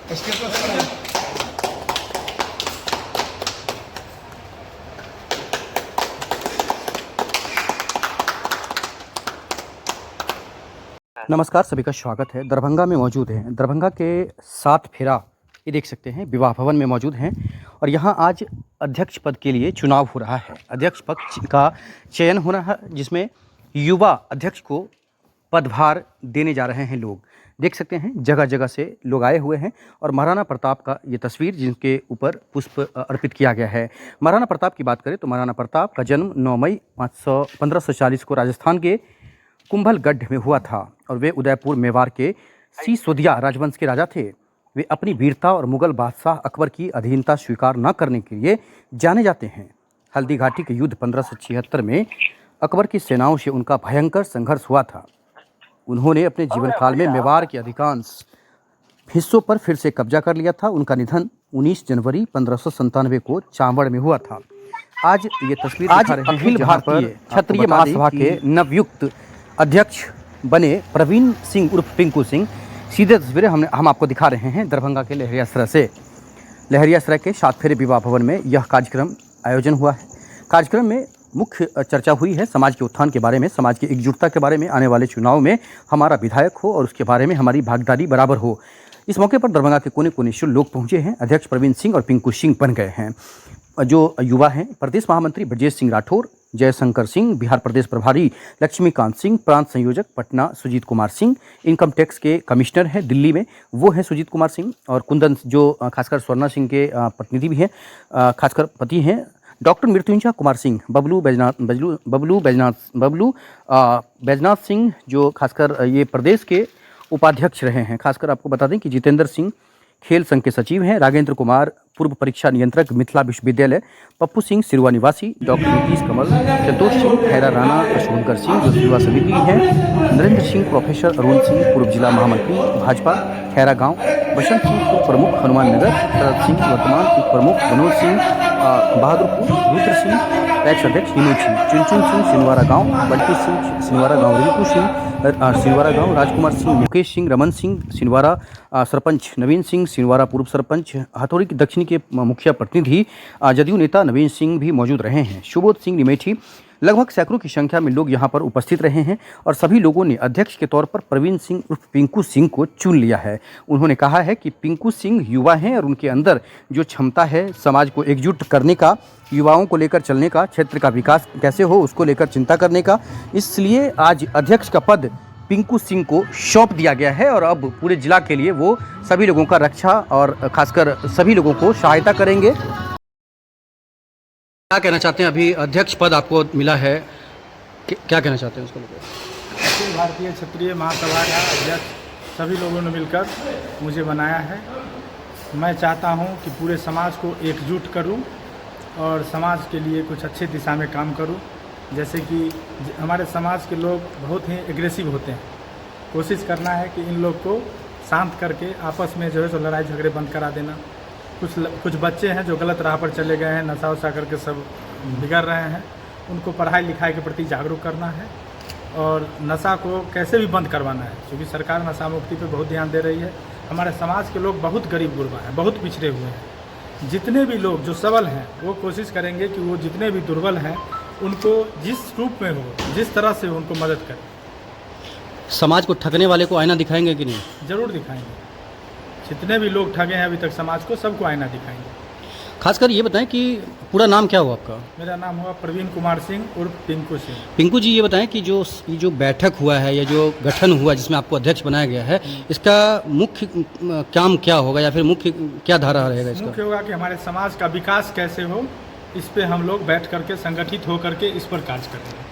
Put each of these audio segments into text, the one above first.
नमस्कार, सभी का स्वागत है। दरभंगा में मौजूद हैं। दरभंगा के 7 फेरा ये देख सकते हैं, विवाह भवन में मौजूद हैं और यहाँ आज अध्यक्ष पद के लिए चुनाव हो रहा है। अध्यक्ष पद का चयन हो रहा है, जिसमें युवा अध्यक्ष को पदभार देने जा रहे हैं लोग। देख सकते हैं जगह जगह से लोग आए हुए हैं और महाराणा प्रताप का ये तस्वीर जिनके ऊपर पुष्प अर्पित किया गया है। महाराणा प्रताप की बात करें तो महाराणा प्रताप का जन्म 9 मई 1540 को राजस्थान के कुंभलगढ़ में हुआ था और वे उदयपुर मेवाड़ के सिसोदिया राजवंश के राजा थे। वे अपनी वीरता और मुगल बादशाह अकबर की अधीनता स्वीकार न करने के लिए जाने जाते हैं। हल्दी घाटी के युद्ध 1576 में अकबर की सेनाओं से उनका भयंकर संघर्ष हुआ था। उन्होंने अपने जीवन काल में मेवाड़ के अधिकांश हिस्सों पर फिर से कब्जा कर लिया था। उनका निधन 19 जनवरी 1597 को चांवड़ में हुआ था। आज ये तस्वीर दिखा रहे हैं अखिल भारतीय क्षत्रिय महासभा के नवयुक्त अध्यक्ष बने प्रवीण सिंह उर्फ पिंकू सिंह। सीधे तस्वीरें हम आपको दिखा रहे हैं दरभंगा के लहरियासराय से। लहरियासराय के 7 फेरे विवाह भवन में यह कार्यक्रम आयोजन हुआ है। कार्यक्रम में मुख्य चर्चा हुई है समाज के उत्थान के बारे में, समाज की एकजुटता के बारे में, आने वाले चुनाव में हमारा विधायक हो और उसके बारे में हमारी भागीदारी बराबर हो। इस मौके पर दरभंगा के कोने कोने से लोग पहुंचे हैं। अध्यक्ष प्रवीण सिंह और पिंकू सिंह बन गए हैं। जो युवा हैं, प्रदेश महामंत्री ब्रजेश सिंह राठौर, जयशंकर सिंह, बिहार प्रदेश प्रभारी लक्ष्मीकांत सिंह, प्रांत संयोजक पटना सुजीत कुमार सिंह, इनकम टैक्स के कमिश्नर हैं दिल्ली में, वो हैं सुजीत कुमार सिंह, और कुंदन जो खासकर स्वर्णा सिंह के प्रतिनिधि भी हैं, खासकर पति हैं, डॉक्टर मृत्युंजय कुमार सिंह, बबलू बैजनाथ सिंह जो खासकर ये प्रदेश के उपाध्यक्ष रहे हैं। खासकर आपको बता दें कि जितेंद्र सिंह खेल संघ के सचिव हैं, राजेंद्र कुमार पूर्व परीक्षा नियंत्रक मिथिला विश्वविद्यालय, पप्पू सिंह सिरवा निवासी, डॉक्टर नीतीश कमल, संतोष सिंह खैरा राणा, अशोककर सिंह जो युवा समिति हैं, नरेंद्र सिंह, प्रोफेसर अरुण सिंह पूर्व जिला महामंत्री भाजपा खैरा गांव, बसंत सिंह उप प्रमुख हनुमान नगर, शरद सिंह वर्तमान उप प्रमुख, मनोज सिंह बहादुरपुर, रुद्र सिंह पैक्स अध्यक्ष, हिनू सिंह, चुनचुन सिंह सिनवारा गांव, बल्टी सिंह सिनवारा गांव, रिंकू सिंह सिनवारा गांव, राजकुमार सिंह, मुकेश सिंह, रमन सिंह सिनवारा सरपंच, नवीन सिंह सिनवारा पूर्व सरपंच, हथौड़ी की दक्षिणी के मुखिया प्रतिनिधि, जदयू नेता नवीन सिंह भी मौजूद रहे हैं, सुबोध सिंह निमेठी। लगभग सैकड़ों की संख्या में लोग यहां पर उपस्थित रहे हैं और सभी लोगों ने अध्यक्ष के तौर पर प्रवीण सिंह उर्फ पिंकू सिंह को चुन लिया है। उन्होंने कहा है कि पिंकू सिंह युवा हैं और उनके अंदर जो क्षमता है समाज को एकजुट करने का, युवाओं को लेकर चलने का, क्षेत्र का विकास कैसे हो उसको लेकर चिंता करने का, इसलिए आज अध्यक्ष का पद पिंकू सिंह को सौंप दिया गया है और अब पूरे जिला के लिए वो सभी लोगों का रक्षा और खासकर सभी लोगों को सहायता करेंगे। क्या कहना चाहते हैं? अभी अध्यक्ष पद आपको मिला है, क्या कहना चाहते हैं उसको लेकर? अखिल भारतीय क्षत्रिय महासभा का अध्यक्ष सभी लोगों ने मिलकर मुझे बनाया है। मैं चाहता हूं कि पूरे समाज को एकजुट करूं और समाज के लिए कुछ अच्छे दिशा में काम करूं। जैसे कि हमारे समाज के लोग बहुत ही एग्रेसिव होते हैं, कोशिश करना है कि इन लोग को शांत करके आपस में जो है सो लड़ाई झगड़े बंद करा देना। कुछ बच्चे हैं जो गलत राह पर चले गए हैं, नशा वशा करके सब बिगड़ रहे हैं, उनको पढ़ाई लिखाई के प्रति जागरूक करना है और नशा को कैसे भी बंद करवाना है, क्योंकि सरकार नशा मुक्ति पे बहुत ध्यान दे रही है। हमारे समाज के लोग बहुत गरीब गुरबा हैं, बहुत पिछड़े हुए हैं। जितने भी लोग जो सबल हैं वो कोशिश करेंगे कि वो जितने भी दुर्बल हैं उनको जिस रूप में हो, जिस तरह से उनको मदद करें। समाज को ठगने वाले को आईना दिखाएंगे कि नहीं? जरूर दिखाएंगे। जितने भी लोग ठगे हैं अभी तक समाज को, सबको आईना दिखाएंगे। खासकर ये बताएं कि पूरा नाम क्या हुआ आपका? मेरा नाम हुआ प्रवीण कुमार सिंह उर्फ पिंकू सिंह। पिंकू जी, ये बताएं कि जो बैठक हुआ है या जो गठन हुआ जिसमें आपको अध्यक्ष बनाया गया है, इसका मुख्य काम क्या होगा या फिर मुख्य क्या धारा रहेगा इसका? मुख्य होगा कि हमारे समाज का विकास कैसे हो, इस पे हम लोग बैठ करके संगठित हो करके इस पर कार्य करेंगे।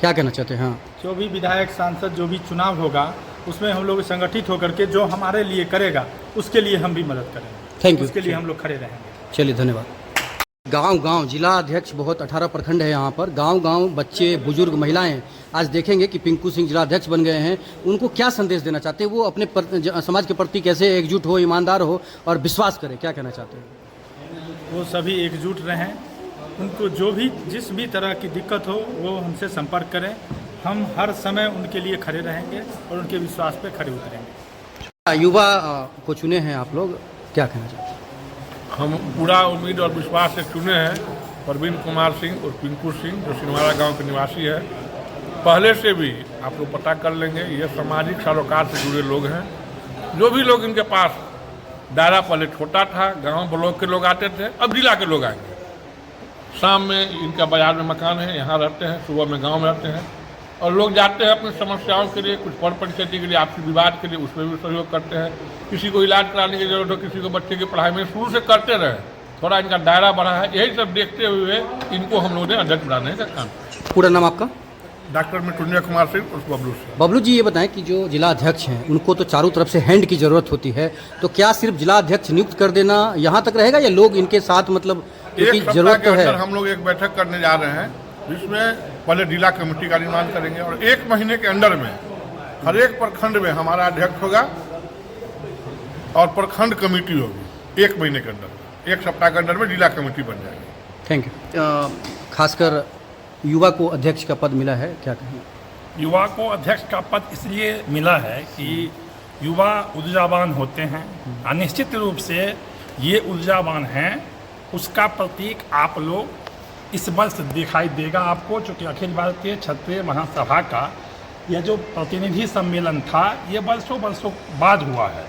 क्या कहना चाहते हैं? हाँ, जो भी विधायक सांसद जो भी चुनाव होगा उसमें हम लोग संगठित होकर के जो हमारे लिए करेगा उसके लिए हम भी मदद करेंगे। Thank you. उसके लिए हम लोग खड़े रहेंगे। चलिए, धन्यवाद। गांव-गांव जिला अध्यक्ष बहुत 18 प्रखंड है यहाँ पर, गांव-गांव बच्चे, बुजुर्ग, महिलाएं आज देखेंगे कि पिंकू सिंह जिला अध्यक्ष बन गए हैं। उनको क्या संदेश देना चाहते हैं? वो अपने समाज के प्रति कैसे एकजुट हो, ईमानदार हो और विश्वास करें, क्या कहना चाहते हैं? वो सभी एकजुट रहें, उनको जो भी जिस भी तरह की दिक्कत हो वो हमसे संपर्क करें। हम हर समय उनके लिए खड़े रहेंगे और उनके विश्वास पे खड़े उतरेंगे। युवा को चुने हैं आप लोग, क्या कहना चाहते हैं? हम पूरा उम्मीद और विश्वास से चुने हैं प्रवीण कुमार सिंह और पिंकू सिंह, जो सिनवाड़ा गांव के निवासी है। पहले से भी आप लोग पता कर लेंगे, ये सामाजिक सरोकार से जुड़े लोग हैं। जो भी लोग इनके पास, दायरा पहले छोटा था, गांव ब्लॉक के लोग आते थे, अब जिला के लोग आएंगे। शाम में इनका बाजार में मकान है, यहाँ रहते हैं, सुबह में गाँव में रहते हैं और लोग जाते हैं अपनी समस्याओं के लिए, कुछ पर पंचायती के लिए, आपसी विवाद के लिए, उसमें भी सहयोग करते हैं। किसी को इलाज कराने की जरूरत हो, किसी को बच्चे की पढ़ाई में, शुरू से करते रहे। थोड़ा इनका दायरा बढ़ा है, यही सब देखते हुए इनको हम लोगों ने अध्यक्ष बनाने का काम। पूरा नाम आपका? डॉक्टर मृत्युंजय कुमार सिंह उर्फ बबलू सिंह। बबलू जी, ये बताएं कि जो जिला अध्यक्ष हैं उनको तो चारों तरफ से हैंड की जरूरत होती है, तो क्या सिर्फ जिला अध्यक्ष नियुक्त कर देना यहाँ तक रहेगा या लोग इनके साथ, मतलब एक सप्ताह जरूरत के तो है? अंदर हम लोग एक बैठक करने जा रहे हैं, जिसमें पहले जिला कमेटी का निर्माण करेंगे और 1 महीने के अंदर में हर एक प्रखंड में हमारा अध्यक्ष होगा और प्रखंड कमेटी होगी। 1 महीने के अंदर, 1 सप्ताह के अंदर में जिला कमेटी बन जाएगी। Thank you. खासकर युवा को अध्यक्ष का पद मिला है, क्या कहेंगे? युवा को अध्यक्ष का पद इसलिए मिला है कि युवा ऊर्जावान होते हैं और निश्चित रूप से ये ऊर्जावान हैं, उसका प्रतीक आप लोग इस वर्ष दिखाई देगा आपको। चूँकि अखिल भारतीय क्षत्रिय महासभा का यह जो प्रतिनिधि सम्मेलन था, ये वर्षों बाद हुआ है।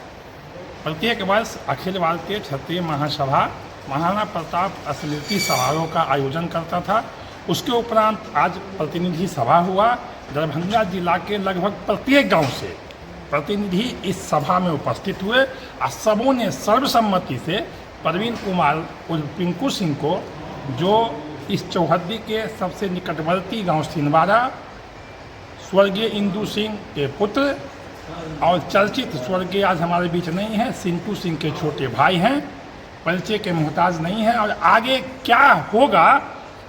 प्रत्येक वर्ष अखिल भारतीय क्षत्रिय महासभा महाराणा प्रताप स्मृति समारोह का आयोजन करता था। उसके उपरांत आज प्रतिनिधि सभा हुआ। दरभंगा जिला के लगभग प्रत्येक गांव से प्रतिनिधि इस सभा में उपस्थित हुए और सबों ने सर्वसम्मति से प्रवीण कुमार और पिंकू सिंह को, जो इस चौहद्दी के सबसे निकटवर्ती गांव सिनवाड़ा, स्वर्गीय इंदू सिंह के पुत्र और चर्चित स्वर्गीय आज हमारे बीच नहीं हैं, सिंटू सिंह के छोटे भाई हैं, परिचय के मोहताज नहीं हैं। और आगे क्या होगा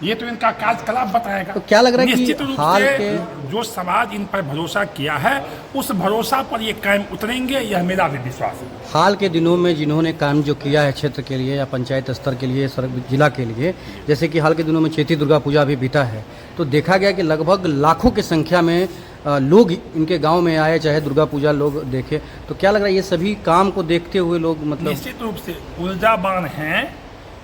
ये तो इनका कार्यकलाप बताएगा। तो क्या लग रहा है कि निश्चित रूप हाल से के जो समाज इन पर भरोसा किया है, उस भरोसा पर ये कायम उतरेंगे, यह मेरा भी विश्वास है। हाल के दिनों में जिन्होंने काम जो किया है क्षेत्र के लिए या पंचायत स्तर के लिए, जिला के लिए, जैसे कि हाल के दिनों में चैती दुर्गा पूजा भी बीता है, तो देखा गया कि लगभग लाखों की संख्या में लोग इनके गांव में आए, चाहे दुर्गा पूजा लोग देखे। तो क्या लग रहा है ये सभी काम को देखते हुए लोग, मतलब निश्चित रूप से ऊर्जावान हैं,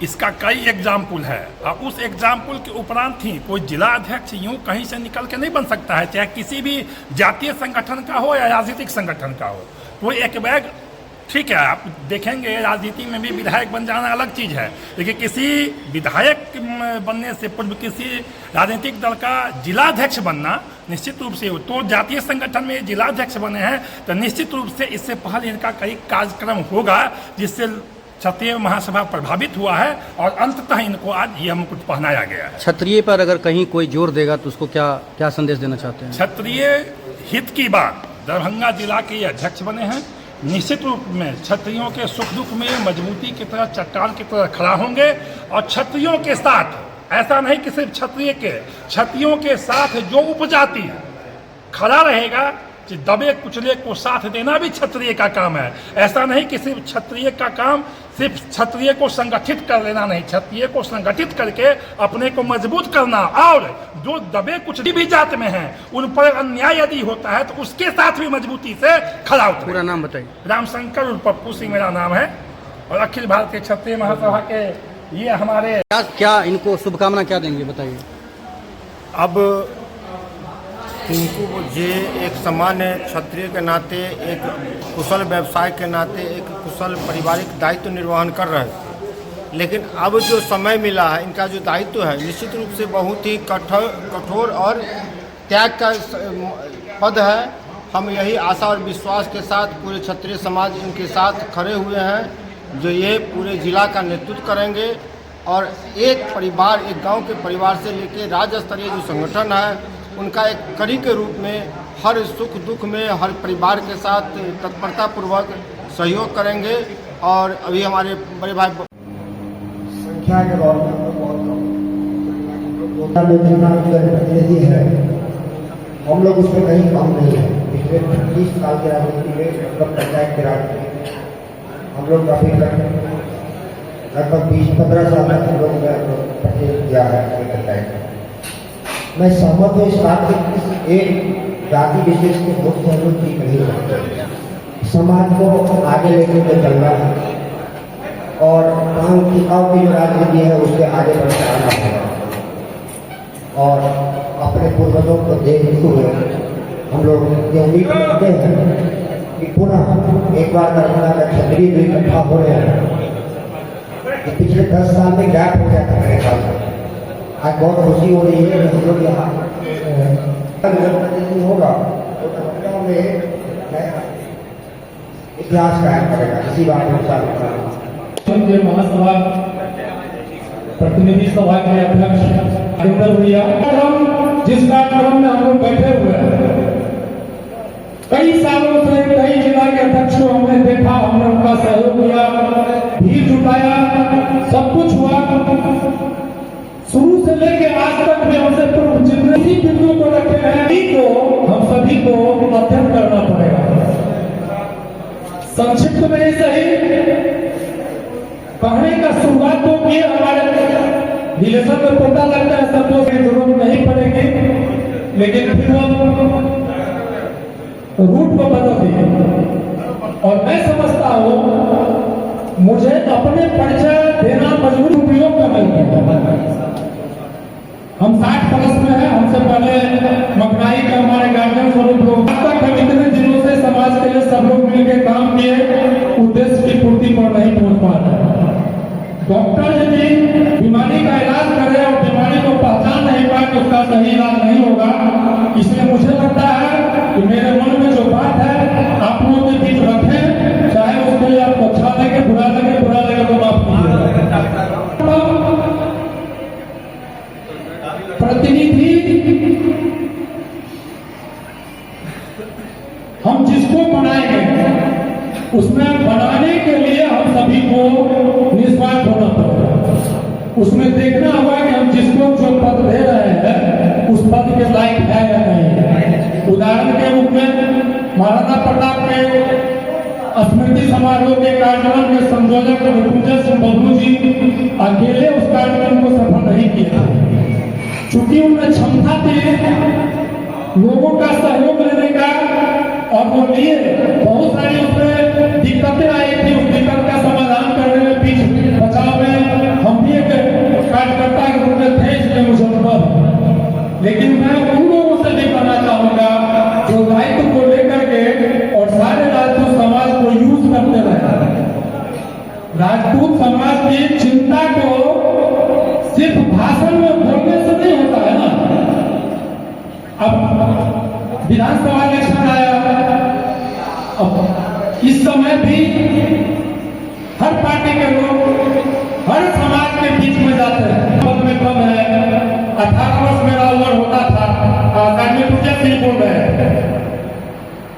इसका कई एग्जाम्पल है। और उस एग्जाम्पल के उपरांत ही कोई जिला अध्यक्ष यूं कहीं से निकल के नहीं बन सकता है, चाहे किसी भी जातीय संगठन का हो या राजनीतिक संगठन का हो। कोई एक बैग, ठीक है, आप देखेंगे राजनीति में भी विधायक बन जाना अलग चीज़ है, लेकिन किसी विधायक बनने से पूर्व किसी राजनीतिक दल का जिलाध्यक्ष बनना निश्चित रूप से हो। तो जातीय संगठन में जिलाध्यक्ष बने हैं तो निश्चित रूप से इससे पहले इनका कई कार्यक्रम होगा जिससे क्षत्रिय महासभा प्रभावित हुआ है और अंततः इनको आज ये हम कुछ पहनाया गया है। क्षत्रिय पर अगर कहीं कोई जोर देगा तो उसको क्या संदेश देना चाहते हैं? क्षत्रिय हित की बात, दरभंगा जिला के अध्यक्ष बने हैं, निश्चित रूप में क्षत्रियों के सुख दुख में मजबूती की तरह, चट्टान की तरह खड़ा होंगे और क्षत्रियों के साथ, ऐसा नहीं कि सिर्फ क्षत्रियों के साथ जो उपजाति खड़ा रहेगा, दबे कुचले को साथ देना भी क्षत्रिय का काम है। ऐसा नहीं कि सिर्फ क्षत्रिय का काम सिर्फ क्षत्रिय को संगठित कर लेना, नहीं, क्षत्रिय को संगठित करके अपने को मजबूत करना और जो दबे कुचली भी जात में हैं उन पर अन्याय यदि होता है तो उसके साथ भी मजबूती से खड़ा उतरे। पूरा नाम बताइए। रामशंकर और पप्पू सिंह मेरा नाम है और अखिल भारतीय क्षत्रिय महासभा के ये हमारे क्या इनको शुभकामना क्या देंगे, बताइए। अब इनको ये एक सामान्य क्षत्रिय के नाते, एक कुशल व्यवसाय के नाते, एक कुशल पारिवारिक दायित्व निर्वहन कर रहे थे, लेकिन अब जो समय मिला है, इनका जो दायित्व है निश्चित रूप से बहुत ही कठोर और त्याग का पद है। हम यही आशा और विश्वास के साथ पूरे क्षत्रिय समाज इनके साथ खड़े हुए हैं, जो ये पूरे जिला का नेतृत्व करेंगे और एक परिवार, एक गांव के परिवार से लेकर राज्य स्तरीय जो संगठन है उनका एक कड़ी के रूप में हर सुख दुख में हर परिवार के साथ तत्परतापूर्वक सहयोग करेंगे। और अभी हमारे बड़े भाई संख्या के बारे में है, हम लोग उसमें कहीं कम नहीं है। पिछले 30 साल के राजनीति में मतलब पंचायत के राजनीति हम लोग काफी लगभग 20-15 साल तक हम लोग प्रतिनिधित्व किया है पंचायत। मैं सहमत हूँ इस बात से, किसी एक जाति विशेष को वोट सहयोग की नहीं होती। समाज को आगे लेकर के चलना है और काम टिकाऊ की जो राजनीति है उसके आगे बढ़ते आना है और अपने पूर्वजों को देखते हुए हम लोग ये उम्मीद करते हैं कि पुनः एक बार दरभंगा का क्षत्रिय भी इकट्ठा हो रहे हैं। कि पिछले 10 साल में गैप हो गया था मेरे ख्याल से। आज बहुत खुशी हो रही है कि हम लोग यहाँ होगा तो दरभंगा में नया इतिहास कायम करेगा। इसी बात में के महासभा प्रतिनिधि सभा के अध्यक्ष हरिंदर भैया, हम जिस कार्यक्रम में हम लोग बैठे हुए हैं, कई सालों से कई जिला के अध्यक्ष को हमने देखा, हमने उनका सहयोग किया, भीड़ जुटाया, सब कुछ हुआ। शुरू से लेकर आज तक में हमसे पूर्व जितने भी बिंदुओं को रखे हैं हम सभी को अध्ययन करना पड़ेगा। संक्षिप्त में सही कहने का शुरुआत तो किए, हमारे रिलेशन में पता लगता है शब्दों की जरूरत नहीं पड़ेगी, लेकिन फिर हम रूट को बदल दिए। और मैं समझता हूं मुझे अपने परिचय देना मजबूर उपयोग का नहीं है। हम 60 प्लस में हैं, हमसे पहले मकनाई के हमारे गार्जियन स्वरूप लोग तक हम इतने दिनों से समाज के लिए सब लोग मिलकर काम किए, उद्देश्य की पूर्ति पर नहीं पहुंच पा रहे। डॉक्टर यदि बीमारी का इलाज करे और बीमारी को पहचान नहीं पाए तो उसका सही इलाज नहीं होगा। इसलिए मुझे लगता है कि मेरे मन में जो बात है आप लोगों के बीच रखें, चाहे उसके लिए आपको अच्छा लगे बुरा लगे तो माफ कीजिए। प्रतिनिधि हम जिसको बनाएंगे उसमें बनाने के लिए हम सभी को निस्वार्थ होना पड़ेगा। उसमें देखना होगा कि हम जिसको जो पद दे रहे हैं उस पद के लायक है या नहीं। उदाहरण के रूप में महाराणा प्रताप के स्मृति समारोह के कार्यक्रम के संयोजक मृत्युंजय सिंह बबलू जी अकेले उस कार्यक्रम को सफल नहीं किया, चूंकि उनमें क्षमता थी लोगों का सहयोग लेने का, और वो लिए बहुत सारी उसमें दिक्कतें आई थी। उस दिक्कत का समाधान करने में बीच बचाव में हम भी एक कार्यकर्ता के रूप में थे, इसलिए मुझे अनुभव। लेकिन मैं उन लोगों से भी कहना चाहूंगा जो दायित्व को लेकर के और सारे राजपूत समाज को यूज करते रहे। राजपूत समाज की चिंता को सिर्फ भाषण में बोलने से नहीं होता है ना। अब विधानसभा इलेक्शन आया, अब इस समय भी हर पार्टी के लोग हर समाज के बीच में जाते हैं। पद में कम है, 18 वर्ष मेरा उम्र होता था, सिंह बोल रहे हैं,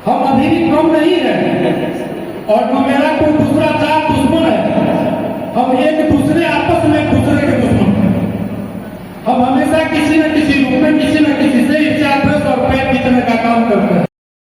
हम अभी भी कम नहीं है और न मेरा कोई दूसरा चार दुश्मन है। हम एक दूसरे आपस में एक दूसरे के दुश्मन हैं। हम हमेशा किसी न किसी रूप में किसी न किसी से इच्छा और पैर खींचने का काम करते हैं।